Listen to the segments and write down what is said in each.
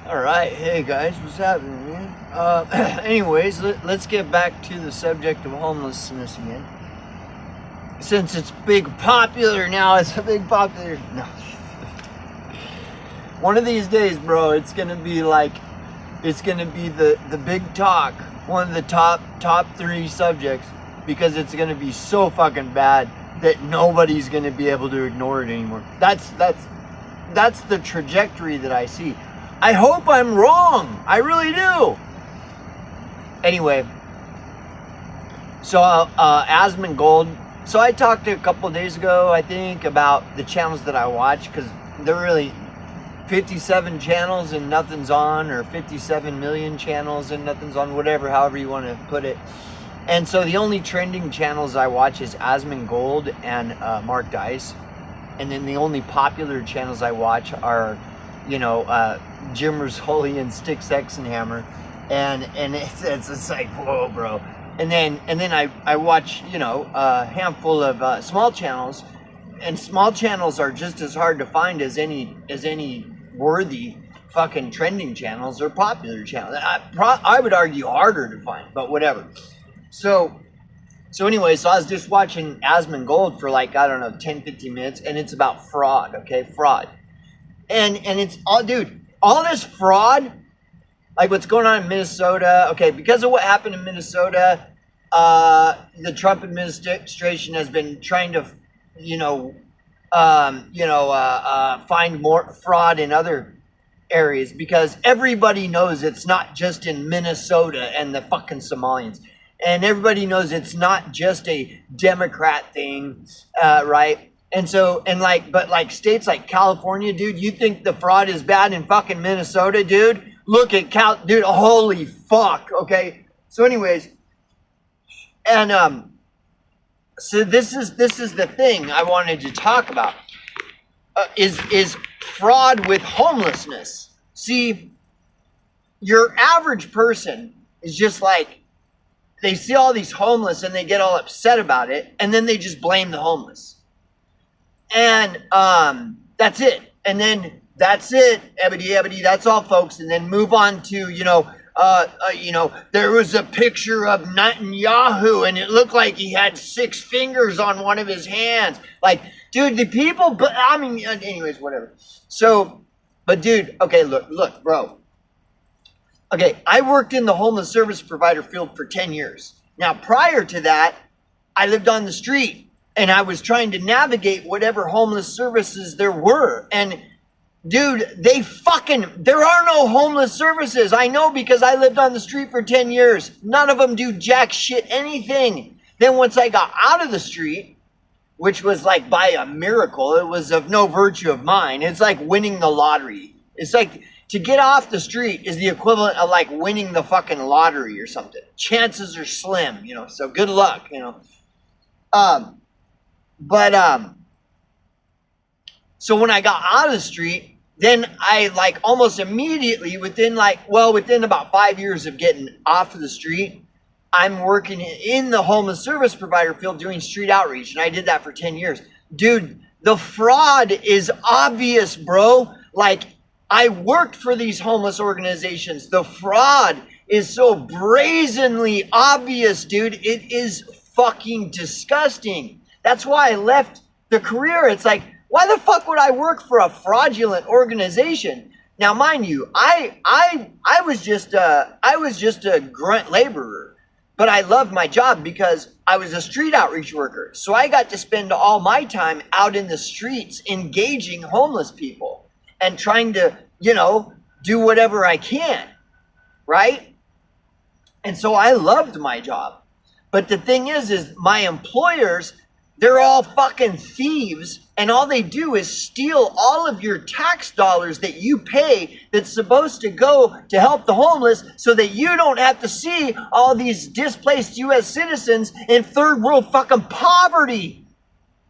All right, hey guys, what's happening, man? Anyways, let's get back to the subject of homelessness again. Since it's big popular now, it's a big popular. No. One of these days, bro, it's gonna be the big talk, one of the top three subjects, because it's gonna be so fucking bad that nobody's gonna be able to ignore it anymore. That's the trajectory that I see. I hope I'm wrong. I really do. Anyway, so Asmongold. So I talked a couple of days ago, I think, about the channels that I watch, because they're really 57 channels and nothing's on, or 57 million channels and nothing's on, whatever, however you want to put it. And so the only trending channels I watch is Asmongold and Mark Dice. And then the only popular channels I watch are, Jim Rizzoli and Sticks X and Hammer, and it's like, whoa, bro. And then I watch a handful of small channels, and small channels are just as hard to find as any worthy fucking trending channels or popular channels. I would argue harder to find, but whatever. So anyway, so I was just watching Asmongold for 10-15 minutes, and it's about fraud, okay? Fraud. And it's all this fraud, like what's going on in Minnesota, okay, because of what happened in Minnesota, the Trump administration has been trying to, find more fraud in other areas, because everybody knows it's not just in Minnesota and the fucking Somalians. And everybody knows it's not just a Democrat thing, right? And so, but states like California, dude, you think the fraud is bad in fucking Minnesota, dude? Look at dude, holy fuck, okay? So anyways, and so this is the thing I wanted to talk about, is fraud with homelessness. See, your average person is just like, they see all these homeless and they get all upset about it, and then they just blame the homeless. And that's it. And then that's it. Ebony, that's all, folks. And then move on to, there was a picture of Netanyahu and it looked like he had 6 fingers on one of his hands. Like, dude, the people, but I mean, anyways, whatever. So, but dude, okay, look, bro. Okay, I worked in the homeless service provider field for 10 years. Now, prior to that, I lived on the street, and I was trying to navigate whatever homeless services there were. And dude, there are no homeless services. I know, because I lived on the street for 10 years. None of them do jack shit anything. Then once I got out of the street, which was like by a miracle, it was of no virtue of mine. It's like winning the lottery. It's like, to get off the street is the equivalent of like winning the fucking lottery or something. Chances are slim, so good luck, So when I got out of the street, then I almost immediately within about 5 years of getting off of the street, I'm working in the homeless service provider field doing street outreach. And I did that for 10 years. Dude, the fraud is obvious, bro. I worked for these homeless organizations. The fraud is so brazenly obvious, dude. It is fucking disgusting. That's why I left the career. It's like, why the fuck would I work for a fraudulent organization? Now, mind you, I was just a grunt laborer, but I loved my job because I was a street outreach worker. So I got to spend all my time out in the streets engaging homeless people and trying to, do whatever I can, right? And so I loved my job. But the thing is my employers, they're all fucking thieves, and all they do is steal all of your tax dollars that you pay that's supposed to go to help the homeless, so that you don't have to see all these displaced U.S. citizens in third world fucking poverty.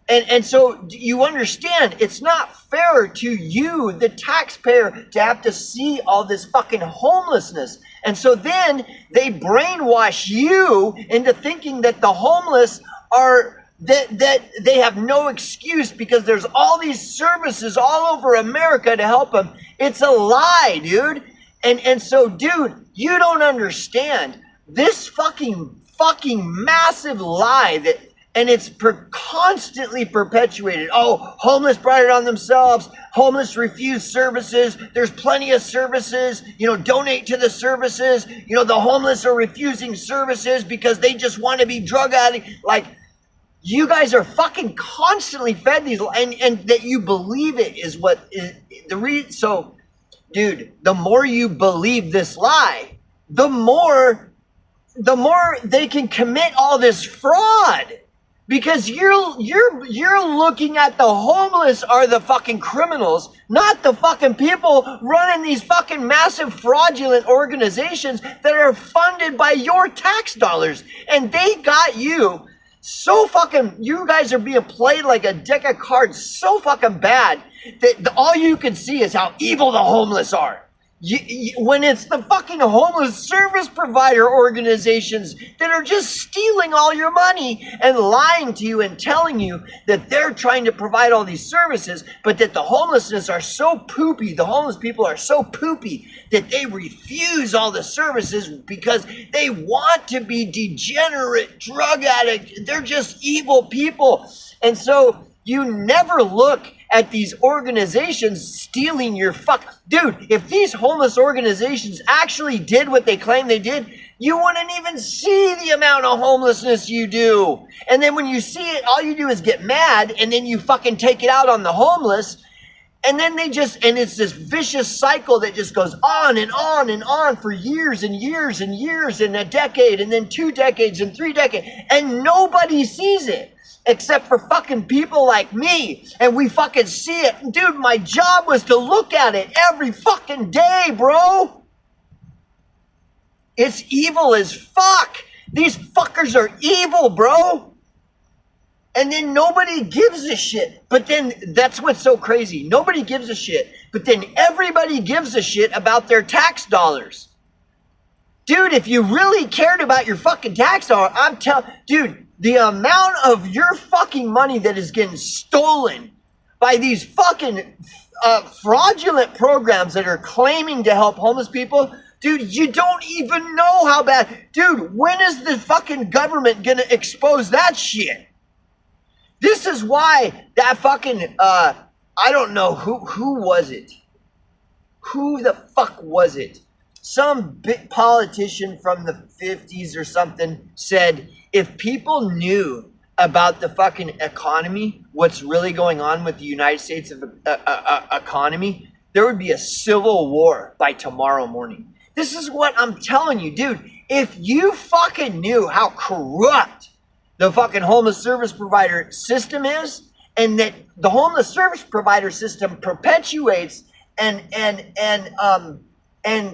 And so you understand, it's not fair to you, the taxpayer, to have to see all this fucking homelessness. And so then they brainwash you into thinking that the homeless are, that they have no excuse because there's all these services all over America to help them. It's a lie, dude. And so, dude, you don't understand this fucking massive lie that, and it's constantly perpetuated. Oh, homeless brought it on themselves. Homeless refuse services. There's plenty of services. Donate to the services. The homeless are refusing services because they just want to be drug addicts. Like, you guys are fucking constantly fed these, and that you believe it is what is the reason. So, dude, the more you believe this lie, the more they can commit all this fraud. Because you're looking at the homeless are the fucking criminals, not the fucking people running these fucking massive fraudulent organizations that are funded by your tax dollars. And they got you so fucking, you guys are being played like a deck of cards so fucking bad that all you can see is how evil the homeless are. When it's the fucking homeless service provider organizations that are just stealing all your money and lying to you and telling you that they're trying to provide all these services, but that the homelessness are so poopy, the homeless people are so poopy that they refuse all the services because they want to be degenerate drug addicts. They're just evil people. And so you never look at these organizations stealing your Dude, if these homeless organizations actually did what they claim they did, you wouldn't even see the amount of homelessness you do. And then when you see it, all you do is get mad, and then you fucking take it out on the homeless. And then and it's this vicious cycle that just goes on and on and on for years and years and years and a decade and then 2 decades and 3 decades. And nobody sees it. Except for fucking people like me. And we fucking see it. Dude, my job was to look at it every fucking day, bro. It's evil as fuck. These fuckers are evil, bro. And then nobody gives a shit. But then, that's what's so crazy. Nobody gives a shit. But then everybody gives a shit about their tax dollars. Dude, if you really cared about your fucking tax dollar, dude, the amount of your fucking money that is getting stolen by these fucking fraudulent programs that are claiming to help homeless people, dude, you don't even know how bad. Dude, when is the fucking government gonna expose that shit? This is why that fucking, I don't know, who was it? Who the fuck was it? Some big politician from the 50s or something said, if people knew about the fucking economy, what's really going on with the United States economy, there would be a civil war by tomorrow morning. This is what I'm telling you, dude. If you fucking knew how corrupt the fucking homeless service provider system is, and that the homeless service provider system perpetuates and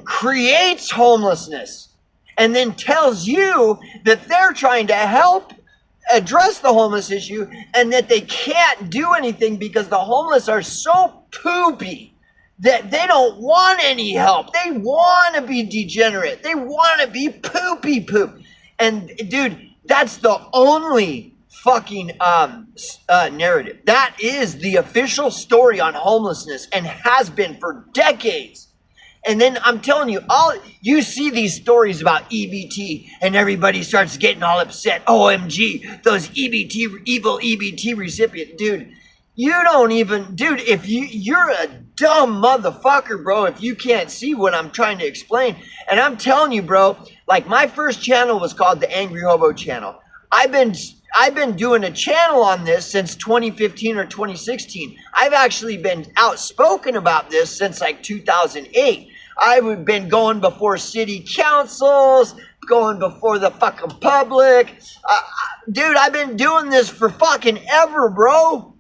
creates homelessness, and then tells you that they're trying to help address the homeless issue and that they can't do anything because the homeless are so poopy that they don't want any help. They want to be degenerate. They want to be poopy poop. And dude, that's the only fucking narrative. That is the official story on homelessness and has been for decades. And then I'm telling you, you see these stories about EBT and everybody starts getting all upset. OMG, those evil EBT recipient. Dude, you don't even, dude, if you're a dumb motherfucker, bro, if you can't see what I'm trying to explain. And I'm telling you, bro, like my first channel was called the Angry Hobo Channel. I've been doing a channel on this since 2015 or 2016. I've actually been outspoken about this since like 2008. I've been going before city councils, going before the fucking public. Dude, I've been doing this for fucking ever, bro.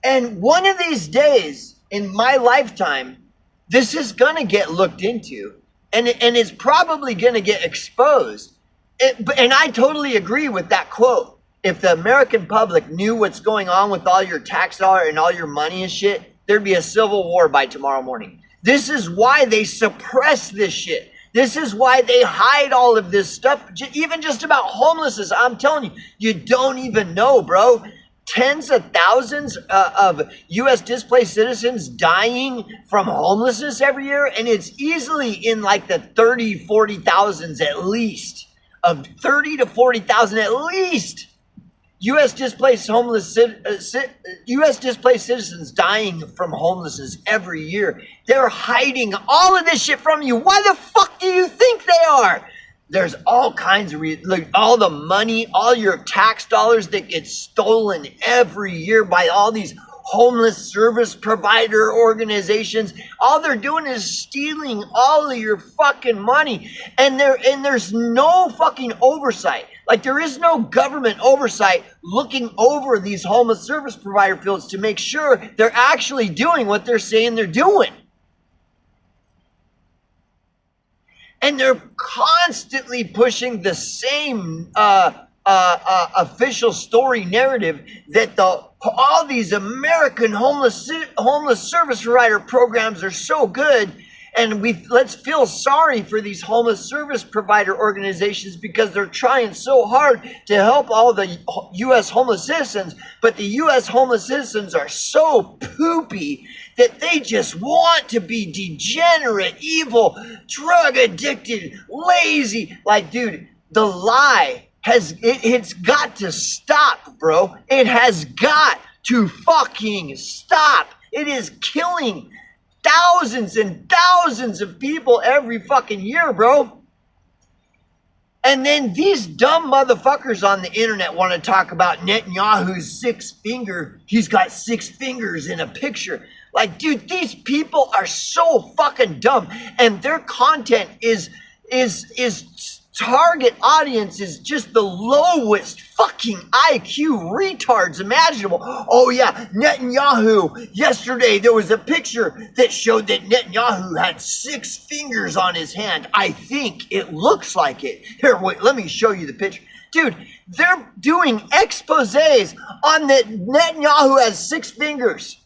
And one of these days in my lifetime, this is gonna get looked into, and it's probably gonna get exposed. And I totally agree with that quote. If the American public knew what's going on with all your tax dollar and all your money and shit, there'd be a civil war by tomorrow morning. This is why they suppress this shit. This is why they hide all of this stuff, even just about homelessness. I'm telling you, you don't even know, bro. tens of thousands of U.S. displaced citizens dying from homelessness every year, and it's easily in like the 30, 40,000s at least, of 30 to 40,000 at least. U.S. displaced citizens dying from homelessness every year. They're hiding all of this shit from you. Why the fuck do you think they are? There's all kinds of like all the money, all your tax dollars that get stolen every year by all these homeless service provider organizations. All they're doing is stealing all of your fucking money, and there's no fucking oversight. Like, there is no government oversight looking over these homeless service provider fields to make sure they're actually doing what they're saying they're doing. And they're constantly pushing the same official story narrative that all these American homeless service provider programs are so good, and let's feel sorry for these homeless service provider organizations because they're trying so hard to help all the U.S. homeless citizens, but the U.S. homeless citizens are so poopy that they just want to be degenerate, evil, drug addicted, lazy. Like, dude, the lie it's got to stop, bro. It has got to fucking stop. It is killing thousands and thousands of people every fucking year, bro. And then these dumb motherfuckers on the internet want to talk about Netanyahu's he's got 6 fingers in a picture. Like, dude, these people are so fucking dumb, and their content is target audience is just the lowest fucking IQ retards imaginable. Oh yeah, Netanyahu. Yesterday there was a picture that showed that Netanyahu had 6 fingers on his hand. I think it looks like it. Here, wait, let me show you the picture. Dude, they're doing exposés on that Netanyahu has 6 fingers.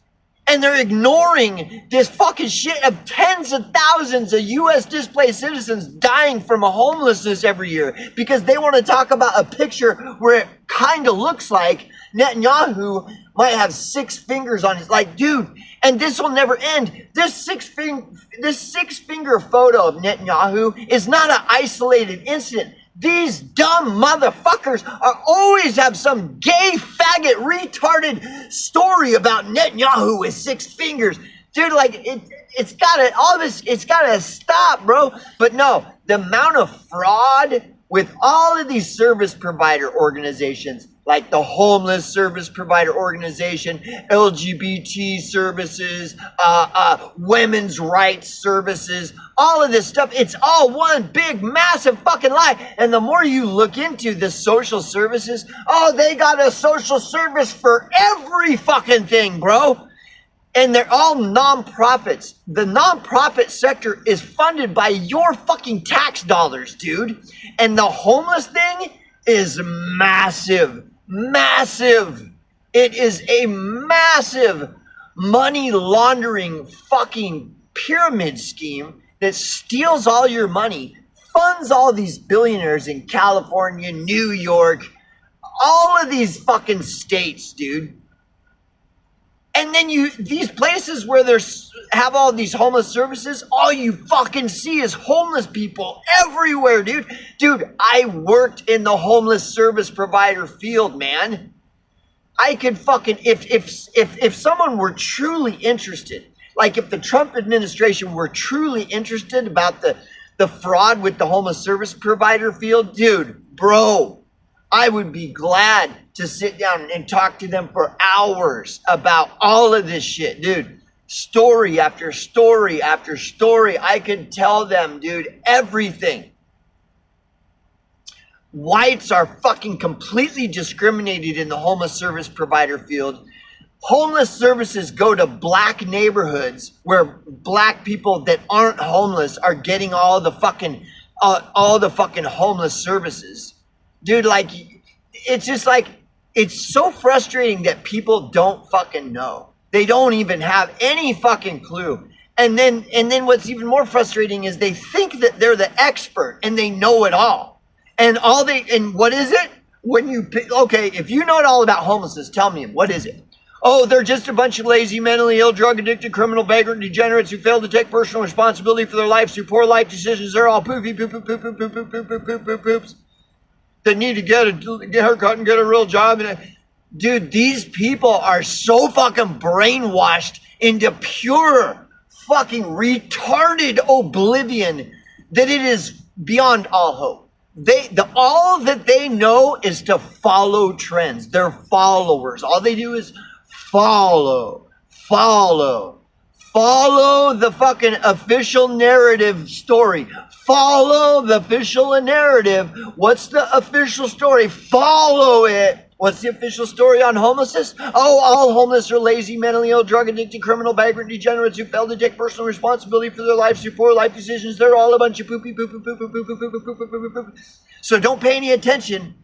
And they're ignoring this fucking shit of tens of thousands of U.S. displaced citizens dying from homelessness every year because they want to talk about a picture where it kind of looks like Netanyahu might have 6 fingers on his, like, dude, and this will never end. This six finger photo of Netanyahu is not an isolated incident. These dumb motherfuckers always have some gay faggot retarded story about Netanyahu with 6 fingers. Dude, like, it's gotta stop, bro. But no, the amount of fraud with all of these service provider organizations, like the Homeless Service Provider Organization, LGBT services, women's rights services, all of this stuff, it's all one big, massive fucking lie. And the more you look into the social services, oh, they got a social service for every fucking thing, bro. And they're all nonprofits. The nonprofit sector is funded by your fucking tax dollars, dude. And the homeless thing is massive. Massive. It is a massive money laundering fucking pyramid scheme that steals all your money, funds all these billionaires in California, New York, all of these fucking states, dude. And then these places where have all these homeless services, all you fucking see is homeless people everywhere, dude. Dude, I worked in the homeless service provider field, man. I could fucking, if someone were truly interested, like if the Trump administration were truly interested about the fraud with the homeless service provider field, dude, bro, I would be glad to sit down and talk to them for hours about all of this shit, dude. Story after story after story. I could tell them, dude, everything. Whites are fucking completely discriminated in the homeless service provider field. Homeless services go to black neighborhoods where black people that aren't homeless are getting all the fucking homeless services. Dude, like, it's just like, it's so frustrating that people don't fucking know. They don't even have any fucking clue. And then what's even more frustrating is they think that they're the expert and they know it all. And what is it? Okay, if you know it all about homelessness, tell me, what is it? Oh, they're just a bunch of lazy, mentally ill, drug-addicted, criminal, vagrant degenerates who fail to take personal responsibility for their lives through poor life decisions. They're all poopy, poops that need to get a haircut and get a real job. Dude, these people are so fucking brainwashed into pure fucking retarded oblivion that it is beyond all hope. All that they know is to follow trends. They're followers. All they do is follow the fucking official narrative story. Follow the official narrative. What's the official story? Follow it. What's the official story on homelessness? Oh, all homeless are lazy, mentally ill, drug addicted, criminal, vagrant degenerates who fail to take personal responsibility for their lives through poor life decisions. They're all a bunch of poopy. So don't pay any attention,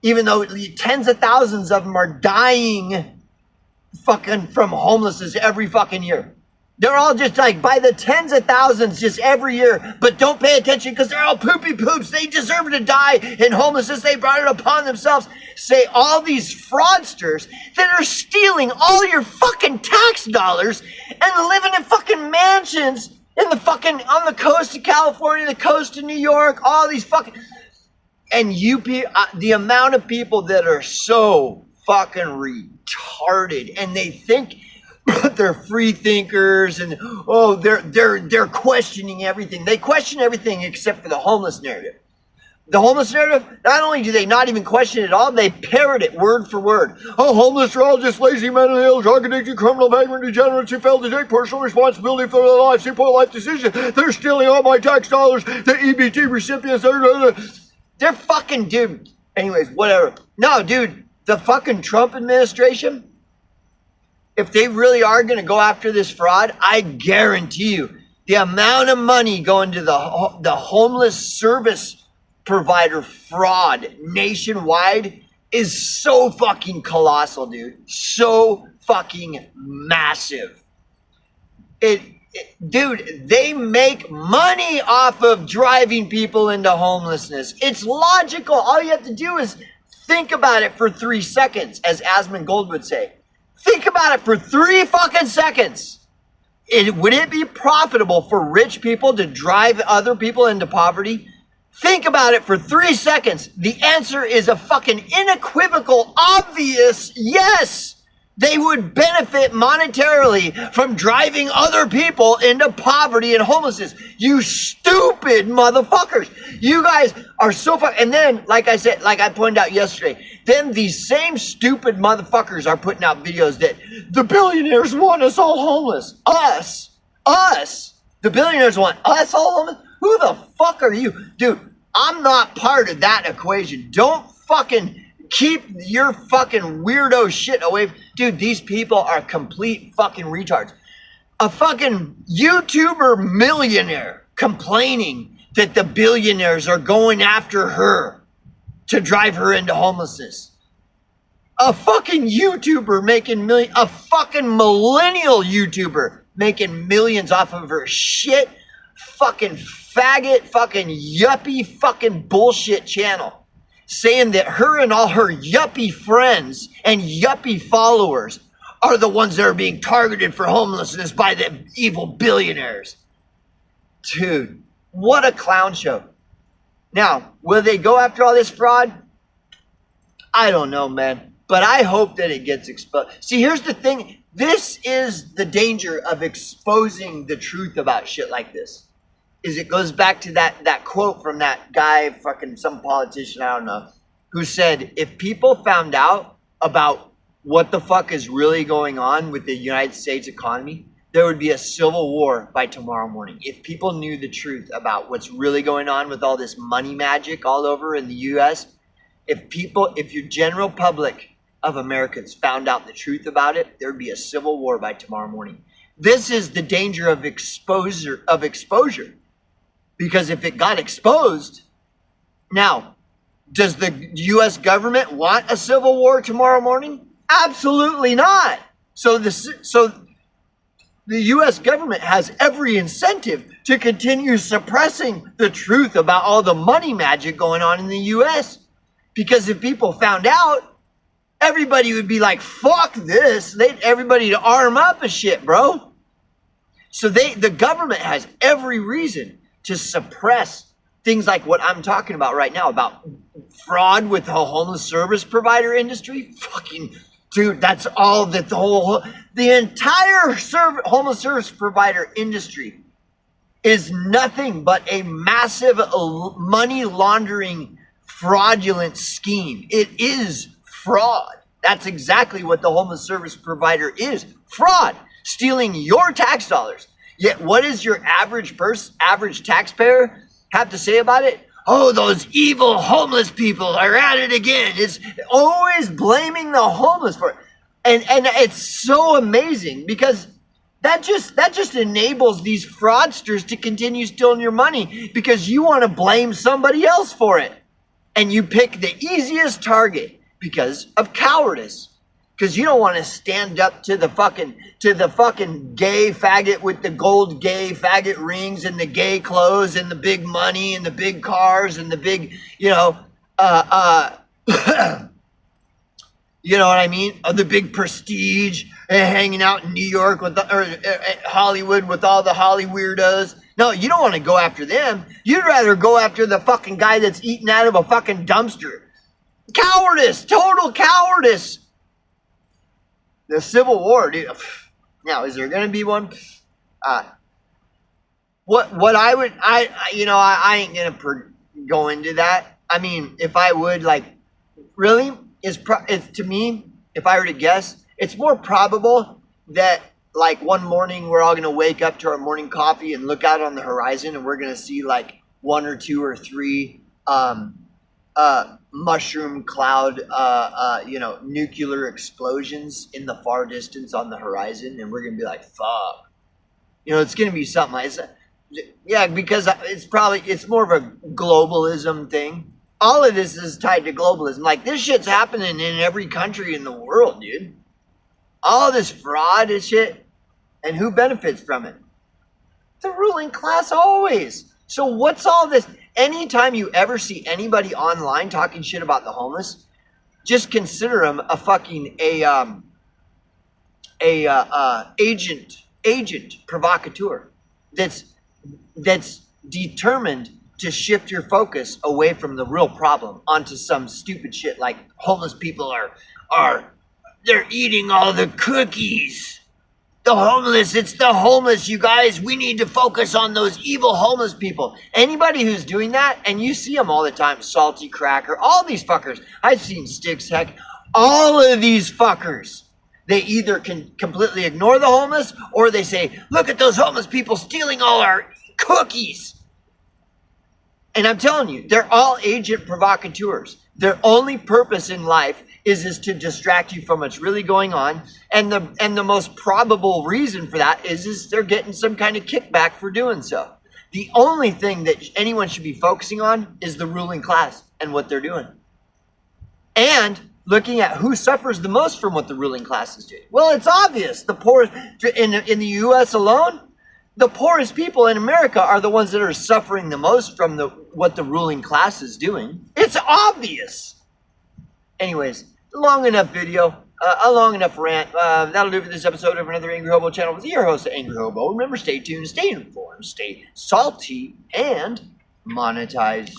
even though tens of thousands of them are dying fucking from homelessness every fucking year. They're all just like by the tens of thousands just every year, but don't pay attention because they're all poopy poops. They deserve to die in homelessness. They brought it upon themselves. Say all these fraudsters that are stealing all your fucking tax dollars and living in fucking mansions in the fucking, on the coast of California, the coast of New York, all these fucking, and the amount of people that are so fucking retarded and they think they're free thinkers and they're questioning everything. They question everything except for the homeless narrative. The homeless narrative, not only do they not even question it at all, they parrot it word for word. Oh, homeless are all just lazy, mentally ill, drug addicted, criminal, vagrant degenerates who fail to take personal responsibility for their lives, poor life decisions. They're stealing all my tax dollars. The EBT recipients, they're fucking, dude. Anyways, whatever. No, dude, the fucking Trump administration, if they really are going to go after this fraud, I guarantee you the amount of money going to the homeless service provider fraud nationwide is so fucking colossal, dude. So fucking massive. Dude, they make money off of driving people into homelessness. It's logical. All you have to do is think about it for 3 seconds, as Asmund Gold would say. Think about it for 3 fucking seconds. Would it be profitable for rich people to drive other people into poverty? Think about it for 3 seconds. The answer is a fucking unequivocal, obvious yes. They would benefit monetarily from driving other people into poverty and homelessness. You stupid motherfuckers. You guys are so fucking... And then, like I said, like I pointed out yesterday, then these same stupid motherfuckers are putting out videos that the billionaires want us all homeless. Us. The billionaires want us all homeless? Who the fuck are you? Dude, I'm not part of that equation. Don't fucking... keep your fucking weirdo shit away. Dude, these people are complete fucking retards. A fucking YouTuber millionaire complaining that the billionaires are going after her to drive her into homelessness. A fucking YouTuber making a fucking millennial YouTuber making millions off of her shit fucking faggot fucking yuppie fucking bullshit channel. Saying that her and all her yuppie friends and yuppie followers are the ones that are being targeted for homelessness by the evil billionaires. Dude, what a clown show. Now, will they go after all this fraud? I don't know, man. But I hope that it gets exposed. See, here's the thing. This is the danger of exposing the truth about shit like this. Is it goes back to that quote from that guy, fucking some politician, I don't know, who said, if people found out about what the fuck is really going on with the United States economy, there would be a civil war by tomorrow morning. If people knew the truth about what's really going on with all this money magic all over in the US, if your general public of Americans found out the truth about it, there'd be a civil war by tomorrow morning. This is the danger of exposure. Because if it got exposed, now, does the U.S. government want a civil war tomorrow morning? Absolutely not. So the U.S. government has every incentive to continue suppressing the truth about all the money magic going on in the U.S. Because if people found out, everybody would be like, fuck this. Everybody to arm up and shit, bro. So the government has every reason to suppress things like what I'm talking about right now, about fraud with the homeless service provider industry. Fucking dude, that's all that the entire homeless service provider industry is nothing but a massive money laundering fraudulent scheme. It is fraud. That's exactly what the homeless service provider is. Fraud. Stealing your tax dollars. Yet what does your average taxpayer have to say about it? Oh, those evil homeless people are at it again. It's always blaming the homeless for it. And it's so amazing because that just enables these fraudsters to continue stealing your money because you want to blame somebody else for it. And you pick the easiest target because of cowardice. Because you don't want to stand up to the fucking gay faggot with the gold gay faggot rings and the gay clothes and the big money and the big cars and the big, you know what I mean? The big prestige and hanging out in New York with Hollywood with all the Holly weirdos. No, you don't want to go after them. You'd rather go after the fucking guy that's eating out of a fucking dumpster. Cowardice, total cowardice. The Civil War, dude. Now, is there going to be one? What I ain't going to go into that. I mean, if I would, like, really, it's to me, if I were to guess, it's more probable that, like, one morning we're all going to wake up to our morning coffee and look out on the horizon and we're going to see, like, 1 or 2 or 3 mushroom cloud, nuclear explosions in the far distance on the horizon, and we're gonna be like, "Fuck," it's gonna be something like that. Yeah, because it's more of a globalism thing. All of this is tied to globalism. Like this shit's happening in every country in the world, dude. All this fraud and shit, and who benefits from it? The ruling class always. So what's all this? Anytime you ever see anybody online talking shit about the homeless, just consider them a fucking agent provocateur that's determined to shift your focus away from the real problem onto some stupid shit like homeless people they're eating all the cookies. It's the homeless, you guys. We need to focus on those evil homeless people. Anybody who's doing that, and you see them all the time, Salty Cracker, all these fuckers. I've seen Sticks Heck. All of these fuckers, they either can completely ignore the homeless, or they say, look at those homeless people stealing all our cookies. And I'm telling you, they're all agent provocateurs. Their only purpose in life is to distract you from what's really going on. And the most probable reason for that is they're getting some kind of kickback for doing so. The only thing that anyone should be focusing on is the ruling class and what they're doing. And looking at who suffers the most from what the ruling class is doing. Well, it's obvious. The poor in the U.S. alone, the poorest people in America are the ones that are suffering the most from what the ruling class is doing. It's obvious. Anyways, long enough video, a long enough rant. That'll do for this episode of another Angry Hobo channel with your host, Angry Hobo. Remember, stay tuned, stay informed, stay salty, and monetize.